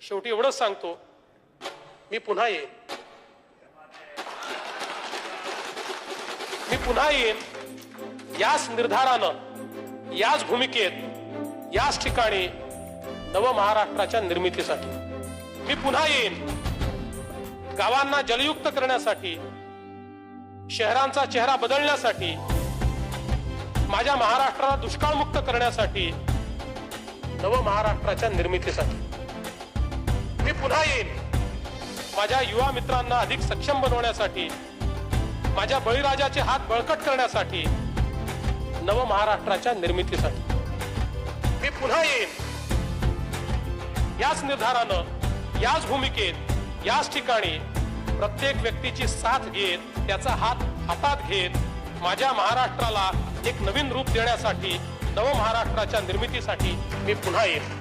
शेवटी एवढंच सांगतो, मी पुन्हा येईन, मी पुन्हा येईन याच निर्धारानं, याच भूमिकेत, याच ठिकाणी नव महाराष्ट्राच्या निर्मितीसाठी. मी पुन्हा येईन गावांना जलयुक्त करण्यासाठी, शहरांचा चेहरा बदलण्यासाठी, माझ्या महाराष्ट्राला दुष्काळमुक्त करण्यासाठी, नव महाराष्ट्राच्या निर्मितीसाठी. मी पुन्हा येईन माझ्या युवा मित्रांना अधिक सक्षम बनवण्यासाठी, माझ्या बळीराजाचे हात बळकट करण्यासाठी, नव महाराष्ट्राच्या निर्मितीसाठी. मी पुन्हा येईन याच निर्धारानं, याच भूमिकेत, याच ठिकाणी प्रत्येक व्यक्तीची साथ घेत, त्याचा हात हातात घेत, माझ्या महाराष्ट्राला एक नवीन रूप देण्यासाठी, नव महाराष्ट्राच्या निर्मितीसाठी मी पुन्हा येईन.